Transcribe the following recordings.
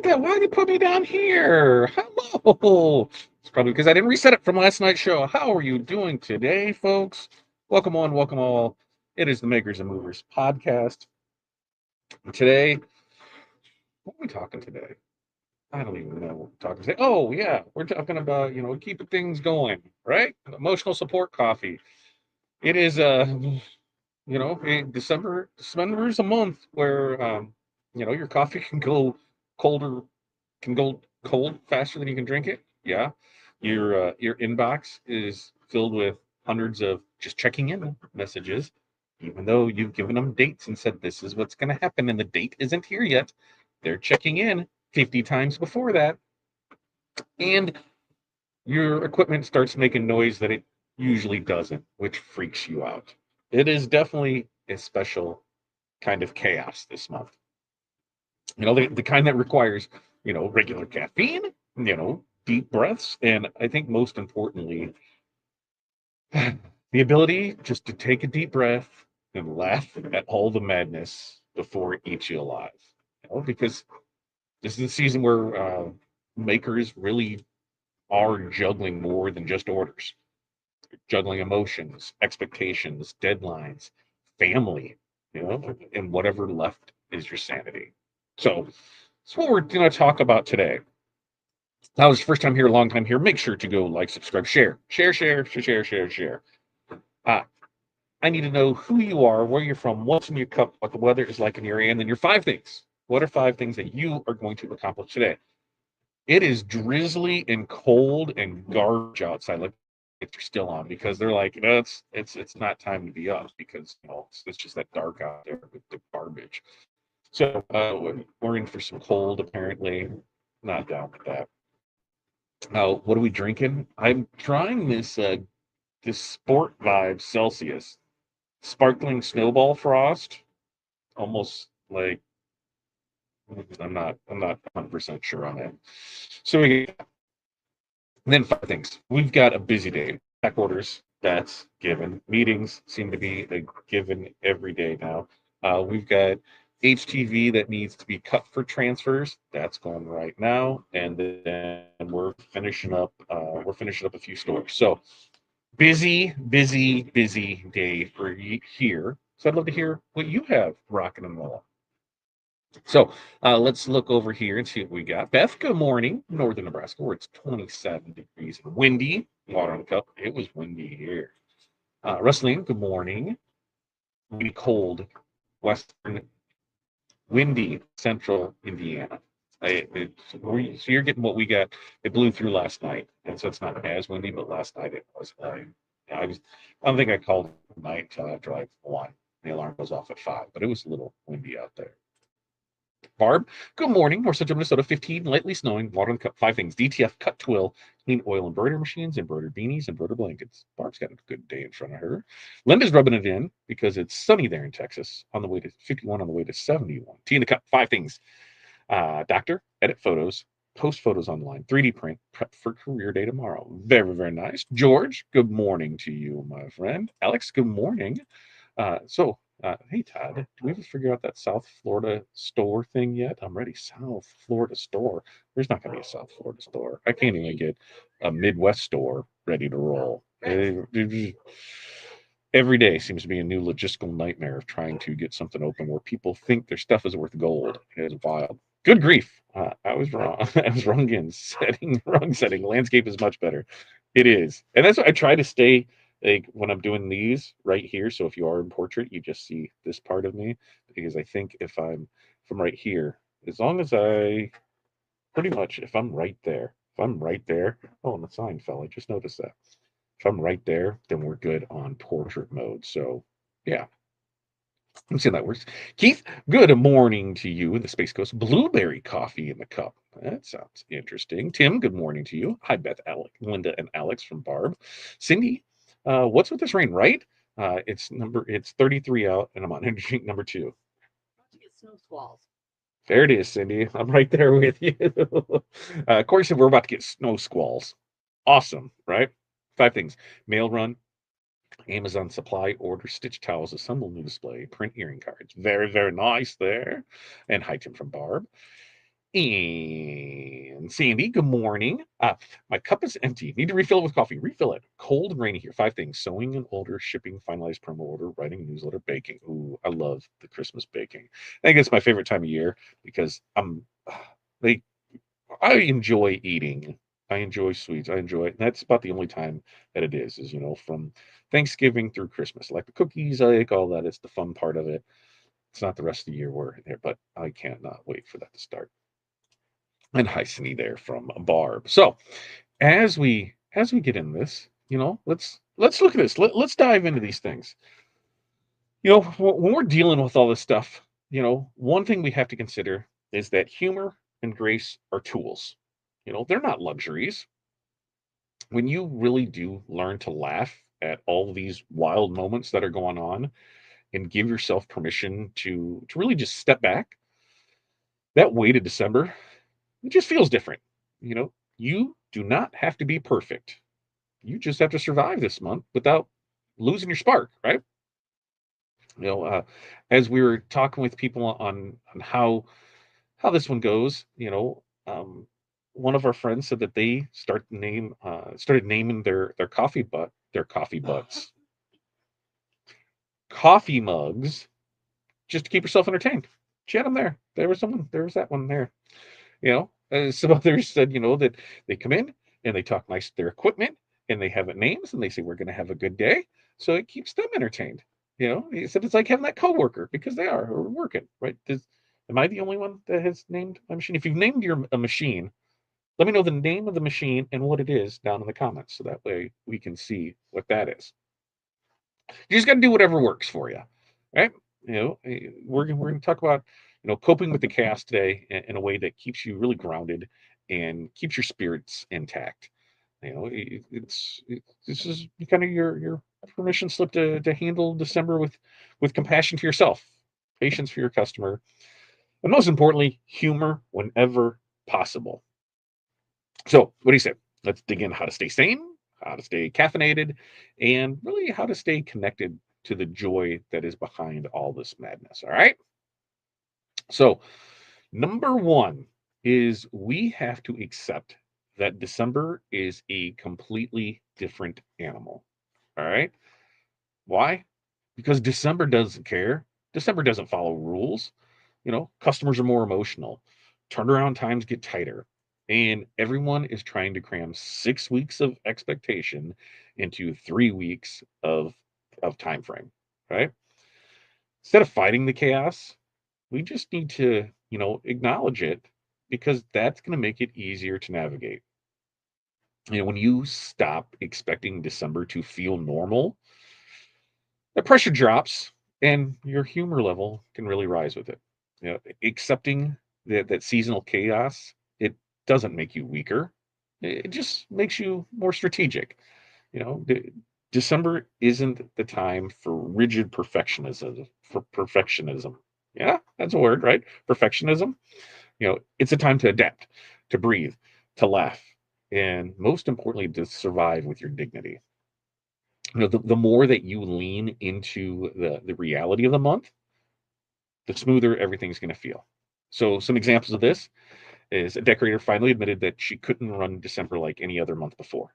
at that. Why did you put me down here? Hello. It's probably because I didn't reset it from last night's show. How are you doing today, folks? Welcome on, welcome all. It is the Makers and Movers podcast. Today, what are we talking today? I don't even know what we're talking today. Oh, yeah, we're talking about, keeping things going, right? Emotional support coffee. It is, December is a month where, your coffee colder can go cold faster than you can drink it. Yeah. Your inbox is filled with hundreds of just checking in messages, even though you've given them dates and said this is what's going to happen and the date isn't here yet. They're checking in 50 times before that, and your equipment starts making noise that it usually doesn't, which freaks you out. It is definitely a special kind of chaos this month. The kind that requires, regular caffeine, deep breaths, and I think most importantly, the ability just to take a deep breath and laugh at all the madness before it eats you alive. Because this is the season where makers really are juggling more than just orders, juggling emotions, expectations, deadlines, family, and whatever left is your sanity. So that's what we're going to talk about today. That was the first time here, long time here. Make sure to go like, subscribe, share. Uh, I need to know who you are, where you're from, what's in your cup, what the weather is like in your area, and then your 5 things. What are 5 things that you are going to accomplish today? It is drizzly and cold and garbage outside. Like it's still on because they're like, no, it's not time to be up because it's just that dark out there with the garbage. So we're in for some cold apparently. Not down with that. What are we drinking? I'm trying this Sport Vibe Celsius sparkling snowball frost. Almost like I'm not 100% sure on that. So then 5 things. We've got a busy day. Back orders, that's given. Meetings seem to be a given every day now. We've got HTV that needs to be cut for transfers. That's going right now, and then we're finishing up a few stores. So busy day for here. So I'd love to hear what you have rocking and rolling. So let's look over here and see what we got. Beth, good morning, northern Nebraska, where it's 27 degrees and windy. Water on the cup. It was windy here. Rustling, good morning. Windy, cold, western, windy, central Indiana. So you're getting what we got. It blew through last night, and so it's not as windy, but last night it was. I don't think I called it night until after like 1. The alarm goes off at 5, but it was a little windy out there. Barb, good morning. North Central Minnesota, 15, lightly snowing. Water in the cup, 5 things. DTF, cut twill, clean oil embroidery machines, embroidered beanies, embroidered blankets. Barb's got a good day in front of her. Linda's rubbing it in because it's sunny there in Texas, on the way to 51, on the way to 71. Tea in the cup, 5 things. Doctor, edit photos, post photos online, 3D print, prep for career day tomorrow. Very, very nice. George, good morning to you, my friend. Alex, good morning. Hey, Todd, do we ever figure out that South Florida store thing yet? I'm ready. South Florida store. There's not going to be a South Florida store. I can't even get a Midwest store ready to roll. Every day seems to be a new logistical nightmare of trying to get something open where people think their stuff is worth gold. It is wild. Good grief. I was wrong. I was wrong again. Wrong setting. Landscape is much better. It is. And that's what I try to stay like when I'm doing these right here. So if you are in portrait, you just see this part of me because I think if I'm from right here, as long as I pretty much if I'm right there, oh, and the sign fell. I just noticed that. If I'm right there, then we're good on portrait mode. So yeah, let's see how that works. Keith, good morning to you in the Space Coast. Blueberry coffee in the cup. That sounds interesting. Tim, good morning to you. Hi, Beth, Alec, Linda, and Alex from Barb. Cindy, what's with this rain, right? It's 33 out, and I'm on energy drink number 2. Snow squalls. There it is, Cindy. I'm right there with you. Corey said we're about to get snow squalls. Awesome, right? 5 things. Mail run, Amazon supply order, stitch towels, assemble new display, print earring cards. Very, very nice there. And hi, Tim from Barb. And Sandy, good morning. My cup is empty. Need to refill it with coffee. Refill it. Cold and rainy here. 5 things: sewing and order, shipping, finalized promo order, writing newsletter, baking. Ooh, I love the Christmas baking. I think it's my favorite time of year because they I enjoy eating. I enjoy sweets. I enjoy it. That's about the only time that it is, from Thanksgiving through Christmas. I like the cookies, I like all that. It's the fun part of it. It's not the rest of the year we're there, but I cannot wait for that to start. And hi, Sydney there from Barb. So as we get in this, let's look at this. Let's dive into these things. When we're dealing with all this stuff, one thing we have to consider is that humor and grace are tools. They're not luxuries. When you really do learn to laugh at all these wild moments that are going on and give yourself permission to really just step back, that way to December, it just feels different. You do not have to be perfect. You just have to survive this month without losing your spark, right? You know, uh, as we were talking with people on how this one goes, one of our friends said that they started naming their coffee mugs, just to keep yourself entertained. She had them there. There was that one there. Some others said, that they come in and they talk nice to their equipment and they have it names and they say, we're going to have a good day. So it keeps them entertained. He said it's like having that coworker because they are working, right? Am I the only one that has named my machine? If you've named a machine, let me know the name of the machine and what it is down in the comments. So that way we can see what that is. You just got to do whatever works for you, right? We're going to talk about coping with the chaos today in a way that keeps you really grounded and keeps your spirits intact. This is kind of your permission slip to handle December with compassion for yourself, patience for your customer, and most importantly, humor whenever possible. So, what do you say? Let's dig in how to stay sane, how to stay caffeinated, and really how to stay connected to the joy that is behind all this madness. All right. So, number one is we have to accept that December is a completely different animal. All right. Why? Because December doesn't care. December doesn't follow rules. Customers are more emotional. Turnaround times get tighter. And everyone is trying to cram 6 weeks of expectation into 3 weeks of time frame. Right? Instead of fighting the chaos, we just need to, acknowledge it because that's going to make it easier to navigate. When you stop expecting December to feel normal, the pressure drops and your humor level can really rise with it. Accepting that seasonal chaos, it doesn't make you weaker. It just makes you more strategic. December isn't the time for rigid perfectionism. Yeah, that's a word, right? Perfectionism. It's a time to adapt, to breathe, to laugh, and most importantly, to survive with your dignity. The more that you lean into the reality of the month, the smoother everything's going to feel. So some examples of this is a decorator finally admitted that she couldn't run December like any other month before.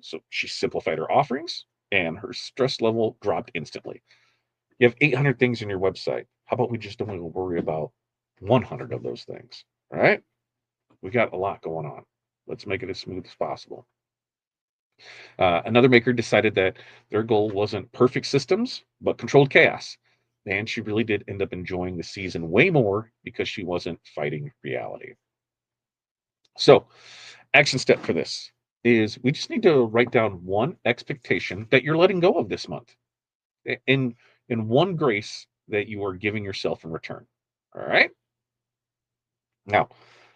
So she simplified her offerings and her stress level dropped instantly. You have 800 things in your website. How about we just only worry about 100 of those things? All right. We got a lot going on. Let's make it as smooth as possible. Another maker decided that their goal wasn't perfect systems, but controlled chaos. And she really did end up enjoying the season way more because she wasn't fighting reality. So, action step for this is we just need to write down one expectation that you're letting go of this month in one grace that you are giving yourself in return. All right. Now,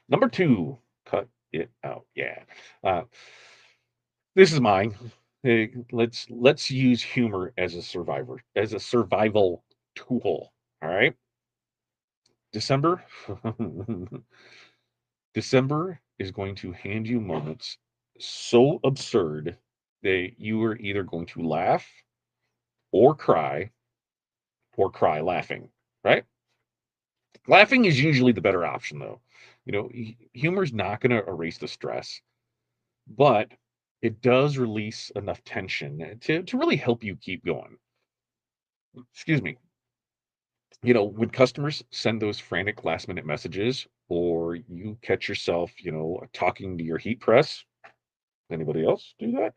number two, cut it out. Yeah. Uh, this is mine. Let's use humor as a survival tool. All right. December December is going to hand you moments so absurd that you are either going to laugh or cry laughing, right? Laughing is usually the better option though. Humor's not going to erase the stress, but it does release enough tension to really help you keep going. Excuse me. When customers send those frantic last minute messages, or you catch yourself, talking to your heat press, anybody else do that?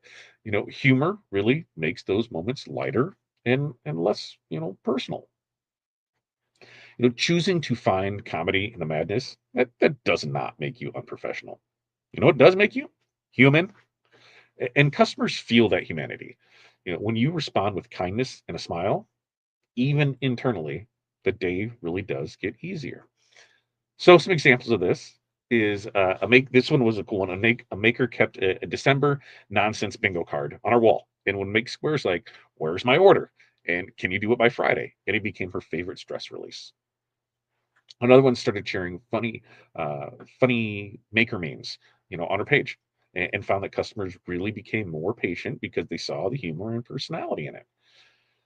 Humor really makes those moments lighter and less, personal. Choosing to find comedy in the madness, that does not make you unprofessional. What does make you human? And customers feel that humanity. When you respond with kindness and a smile, even internally, the day really does get easier. So some examples of this is a make. This one was a cool one. A maker kept a December nonsense bingo card on our wall, and would make squares like "Where's my order?" and "Can you do it by Friday?" And it became her favorite stress release. Another one started sharing funny maker memes, on her page, and found that customers really became more patient because they saw the humor and personality in it.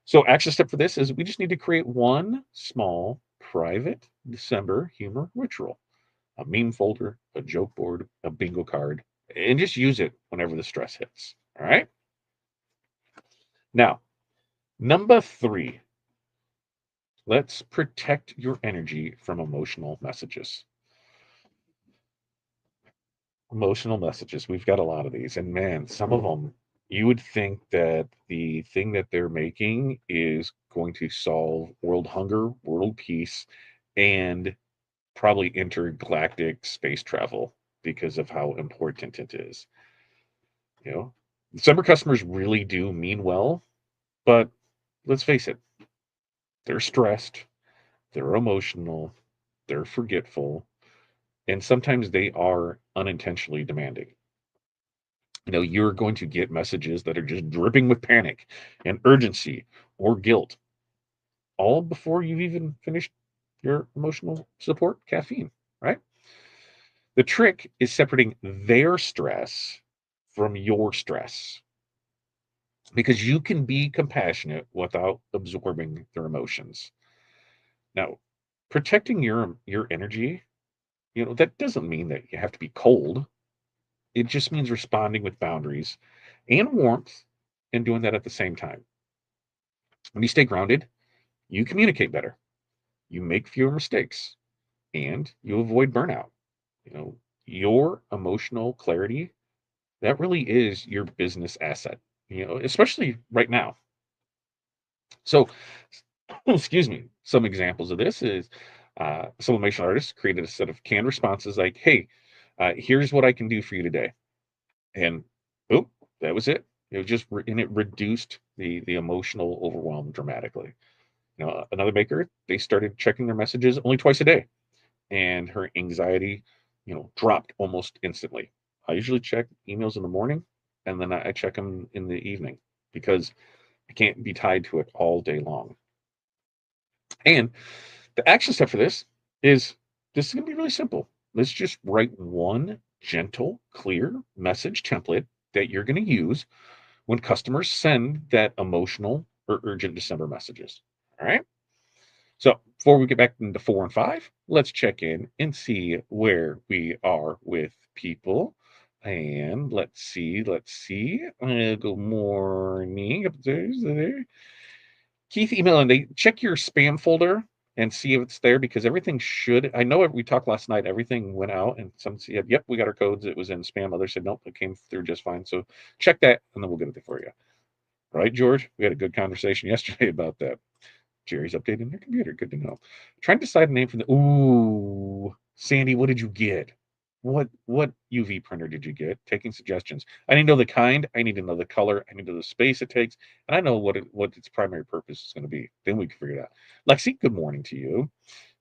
So, action step for this is we just need to create one small private December humor ritual: a meme folder, a joke board, a bingo card, and just use it whenever the stress hits. All right. Now, number three, let's protect your energy from emotional messages. Emotional messages. We've got a lot of these, and man, some of them you would think that the thing that they're making is going to solve world hunger, world peace, and probably intergalactic space travel because of how important it is. You know, December customers really do mean well, but let's face it, they're stressed, they're emotional, they're forgetful, and sometimes they are unintentionally demanding. You're going to get messages that are just dripping with panic and urgency or guilt, all before you've even finished your emotional support caffeine, right? The trick is separating their stress from your stress, because you can be compassionate without absorbing their emotions. Now, protecting your energy, that doesn't mean that you have to be cold. It just means responding with boundaries and warmth, and doing that at the same time. When you stay grounded, you communicate better, you make fewer mistakes, and you avoid burnout. Your emotional clarity, that really is your business asset, especially right now. So, excuse me, some examples of this is some emotional artists created a set of canned responses like, "Hey, here's what I can do for you today." And oh, that was it. It was just, and it reduced the emotional overwhelm dramatically. Another baker, they started checking their messages only twice a day, and her anxiety, dropped almost instantly. I usually check emails in the morning, and then I check them in the evening because I can't be tied to it all day long. And the action step for this is going to be really simple. Let's just write one gentle, clear message template that you're going to use when customers send that emotional or urgent December messages. All right. So before we get back into 4 and 5, let's check in and see where we are with people. And let's see. Good morning. Up there. Keith email, and they check your spam folder and see if it's there, because everything should. I know we talked last night. Everything went out, and some said, "Yep, we got our codes. It was in spam." Others said, "Nope, it came through just fine." So check that, and then we'll get it there for you. Right, George? We had a good conversation yesterday about that. Jerry's updating their computer. Good to know. Trying to decide a name for the. Ooh, Sandy, what did you get? What UV printer did you get? Taking suggestions. I need to know the kind. I need to know the color. I need to know the space it takes, and I know what its primary purpose is going to be. Then we can figure it out. Lexi, good morning to you.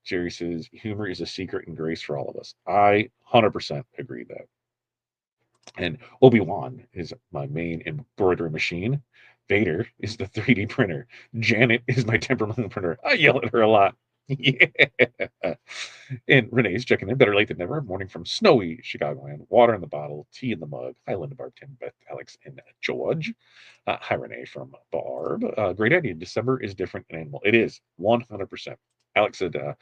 Jerry says humor is a secret and grace for all of us. I 100% agree that. And Obi-Wan is my main embroidery machine. Vader is the 3D printer. Janet is my temperamental printer. I yell at her a lot. Yeah. And Renee's checking in. Better late than never. Morning from snowy Chicagoland. Water in the bottle, tea in the mug. Hi, Linda Barton, Beth, Alex, and George. Hi, Renee from Barb. Great idea. December is different in animal. It is 100%. Alex said, I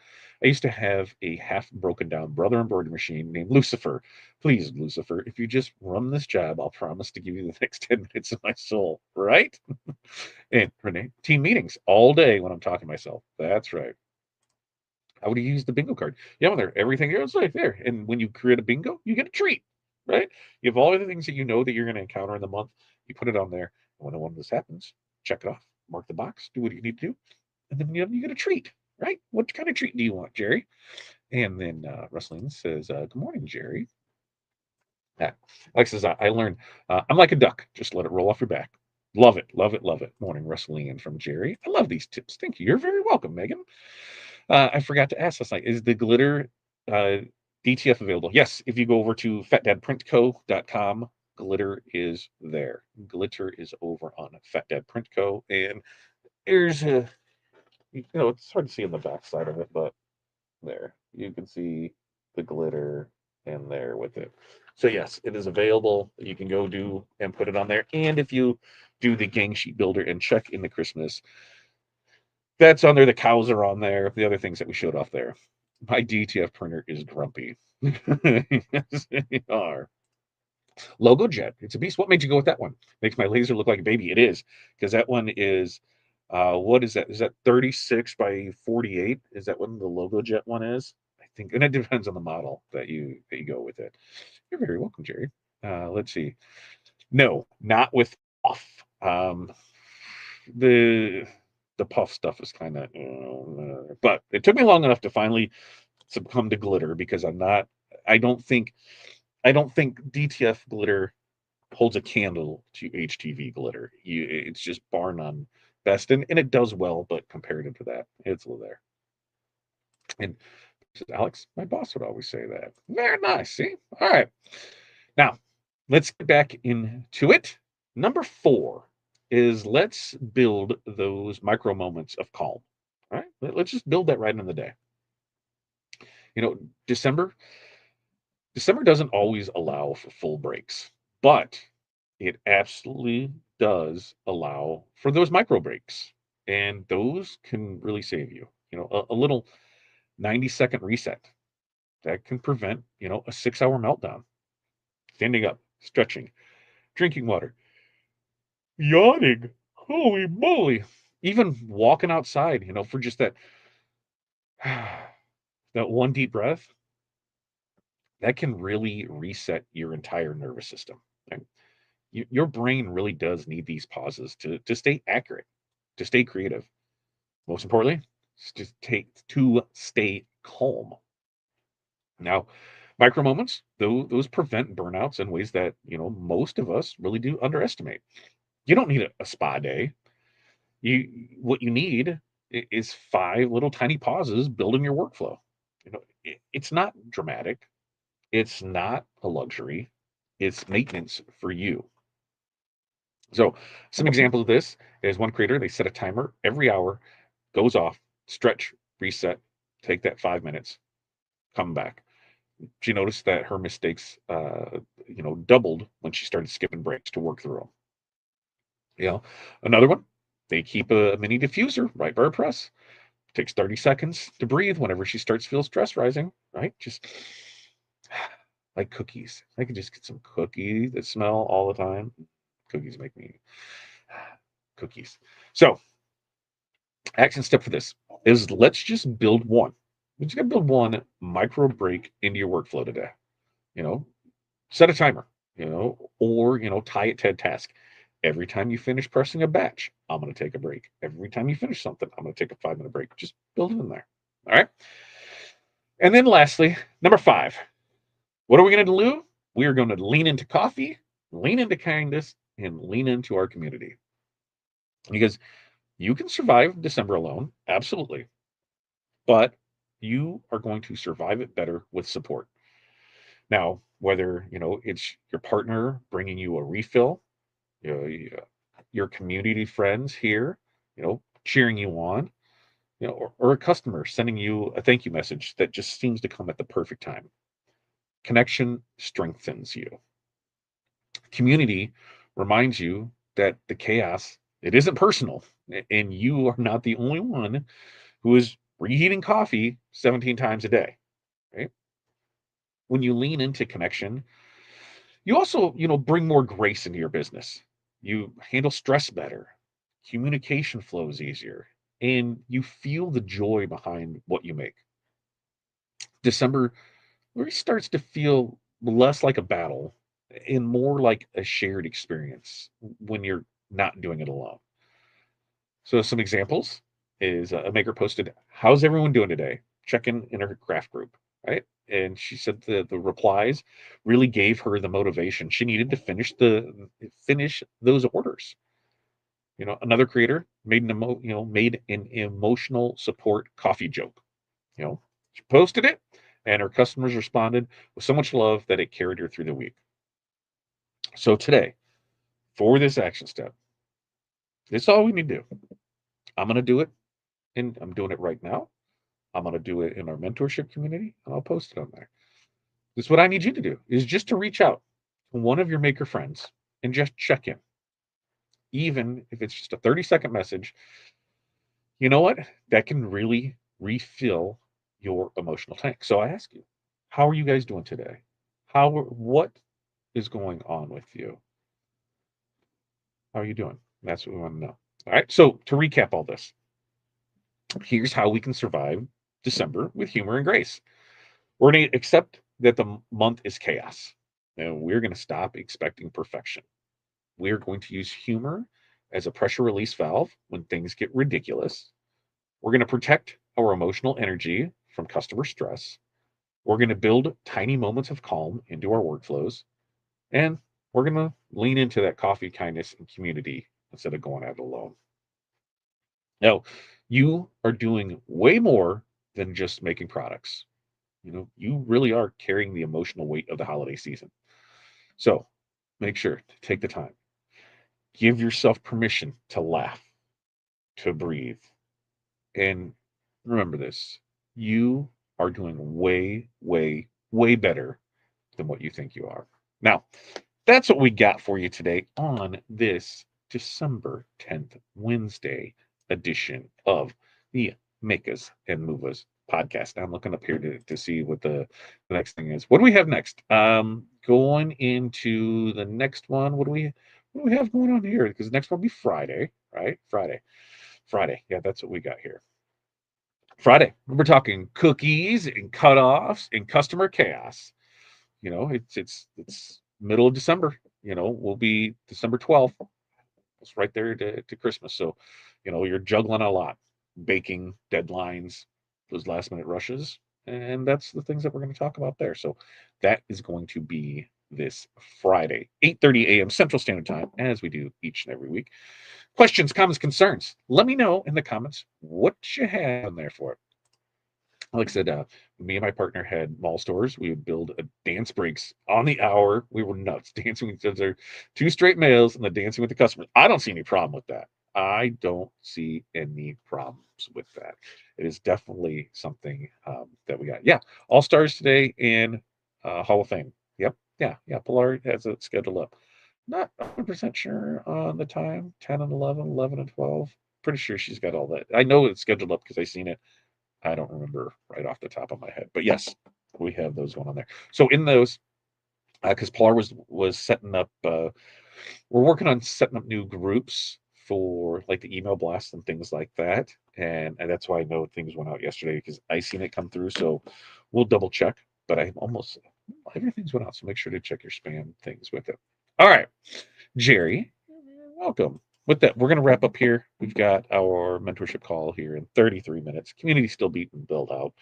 used to have a half broken down brother embroidery machine named Lucifer. Please, Lucifer, if you just run this job, I'll promise to give you the next 10 minutes of my soul, right? And Renee, team meetings all day when I'm talking to myself. That's right. How would you use the bingo card? Yeah, well, there, everything else right there. And when you create a bingo, you get a treat, right? You have all of the things that you know that you're going to encounter in the month. You put it on there. And when one of this happens, check it off, mark the box, do what you need to do, and then you get a treat, right? What kind of treat do you want, Jerry? And then Rustling says, "Good morning, Jerry." Yeah. Alex says, "I learned I'm like a duck. Just let it roll off your back. Love it, love it, love it." Morning, Rustling from Jerry. I love these tips. Thank you. You're very welcome, Megan. I forgot to ask last night, is the glitter uh, DTF available? Yes, if you go over to fatdadprintco.com, glitter is there. Glitter is over on Fat Dad Print Co. And there's a, it's hard to see on the back side of it, but there, you can see the glitter in there with it. So yes, it is available. You can go do and put it on there. And if you do the gang sheet builder and check in the Christmas, that's on there. The cows are on there. The other things that we showed off there. My DTF printer is grumpy. Yes, they are. Logo Jet. It's a beast. What made you go with that one? Makes my laser look like a baby. It is, because that one is, what is that? Is that 36 by 48? Is that what the Logo Jet one is? I think, and it depends on the model that you go with it. You're very welcome, Jerry. Let's see. No, not with off. The the puff stuff is kind of, but it took me long enough to finally succumb to glitter because I don't think I don't think DTF glitter holds a candle to HTV glitter. It's just bar none best, and it does well, but comparative to that, it's a little there. And Alex, my boss would always say that. Very nice. See, all right. Now let's get back into it. Number 4 is let's build those micro moments of calm. All right, let's just build that right in the day. You know, December December doesn't always allow for full breaks, but it absolutely does allow for those micro breaks. And those can really save you. A little 90-second reset that can prevent, a 6-hour meltdown. Standing up, stretching, drinking water, yawning. Holy moly. Even walking outside, for just that that one deep breath, that can really reset your entire nervous system. Right? Your brain really does need these pauses to stay accurate, to stay creative. Most importantly, to stay calm. Now, micro moments, those prevent burnouts in ways that most of us really do underestimate. You don't need a spa day. What you need is 5 little tiny pauses building your workflow. It's not dramatic. It's not a luxury. It's maintenance for you. So some examples of this is one creator, they set a timer every hour, goes off, stretch, reset, take that 5 minutes, come back. She noticed that her mistakes, doubled when she started skipping breaks to work through them. Another one, they keep a mini diffuser right by her press. Takes 30 seconds to breathe whenever she starts to feel stress rising, right? Just like cookies. I could just get some cookies that smell all the time. Cookies make me cookies. So, action step for this is let's just build one. We just got to build one micro break into your workflow today. You know, set a timer, or, tie it to a task. Every time you finish pressing a batch, I'm going to take a break. Every time you finish something, I'm going to take a 5-minute break. Just build it in there. All right. And then lastly, number 5, what are we going to do? We are going to lean into coffee, lean into kindness, and lean into our community. Because you can survive December alone, absolutely. But you are going to survive it better with support. Now, whether, it's your partner bringing you a refill, your community friends here, cheering you on, or a customer sending you a thank you message that just seems to come at the perfect time. Connection strengthens you. Community reminds you that the chaos, it isn't personal, and you are not the only one who is reheating coffee 17 times a day, right? When you lean into connection, you also, bring more grace into your business. You handle stress better, communication flows easier, and you feel the joy behind what you make. December really starts to feel less like a battle and more like a shared experience when you're not doing it alone. So some examples is a maker posted, "How's everyone doing today?" Check in her craft group, right? And she said the replies really gave her the motivation she needed to finish those orders. Another creator made an emotional support coffee joke. She posted it, and her customers responded with so much love that it carried her through the week. So today, for this action step, this is all we need to do. I'm going to do it, and I'm doing it right now. I'm going to do it in our mentorship community, and I'll post it on there. This is what I need you to do, is just to reach out to one of your maker friends and just check in. Even if it's just a 30-second message, you know what? That can really refill your emotional tank. So I ask you, how are you guys doing today? What is going on with you? How are you doing? That's what we want to know. All right. So to recap all this, here's how we can survive December with humor and grace. We're going to accept that the month is chaos, and we're going to stop expecting perfection. We're going to use humor as a pressure release valve when things get ridiculous. We're going to protect our emotional energy from customer stress. We're going to build tiny moments of calm into our workflows. And we're going to lean into that coffee, kindness, and community instead of going at it alone. Now, you are doing way more than just making products. You really are carrying the emotional weight of the holiday season. So make sure to take the time. Give yourself permission to laugh, to breathe. And remember this, you are doing way, way, way better than what you think you are. Now, that's what we got for you today on this December 10th, Wednesday edition of the Make Us and Move Us podcast. Now I'm looking up here to see what the next thing is. What do we have next? Going into the next one, what do we have going on here? Because the next one will be Friday, right? Friday. Yeah, that's what we got here. Friday. We're talking cookies and cutoffs and customer chaos. It's middle of December. We'll be December 12th. It's right there to Christmas. So, you're juggling a lot, baking deadlines, those last minute rushes, and that's the things that we're going to talk about there. So that is going to be this Friday, 8:30 a.m. Central Standard Time, as we do each and every week. Questions, comments, concerns. Let me know in the comments what you have in there for it. Like I said, me and my partner had mall stores. We would build a dance breaks on the hour. We were nuts dancing with each other, two straight males, and the dancing with the customers. I don't see any problem with that. I don't see any problems with that. It is definitely something that we got. Yeah, All Stars today and Hall of Fame. Yep, yeah. Pilar has it scheduled up. Not 100% sure on the time. 10 and 11, 11 and 12. Pretty sure she's got all that. I know it's scheduled up because I seen it. I don't remember right off the top of my head, but yes, we have those going on there. So in those, because Pilar was setting up, we're working on setting up new groups for like the email blasts and things like that, and that's why I know things went out yesterday because I seen it come through. So we'll double check, but I almost everything's went out. So make sure to check your spam things with it. All right, Jerry, welcome. With that, we're going to wrap up here. We've got our mentorship call here in 33 minutes. Community still beating build out.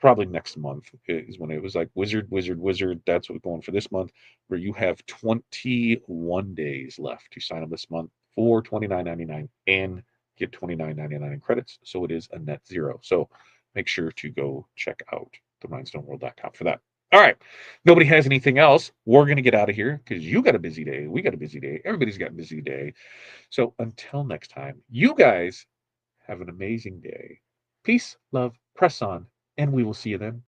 Probably next month is when it was like wizard, wizard, wizard. That's what we're going for this month, where you have 21 days left to sign up this month for $29.99 and get $29.99 in credits. So it is a net zero. So make sure to go check out therhinestoneworld.com for that. All right. Nobody has anything else. We're going to get out of here because you got a busy day. We got a busy day. Everybody's got a busy day. So until next time, you guys have an amazing day. Peace, love, press on, and we will see you then.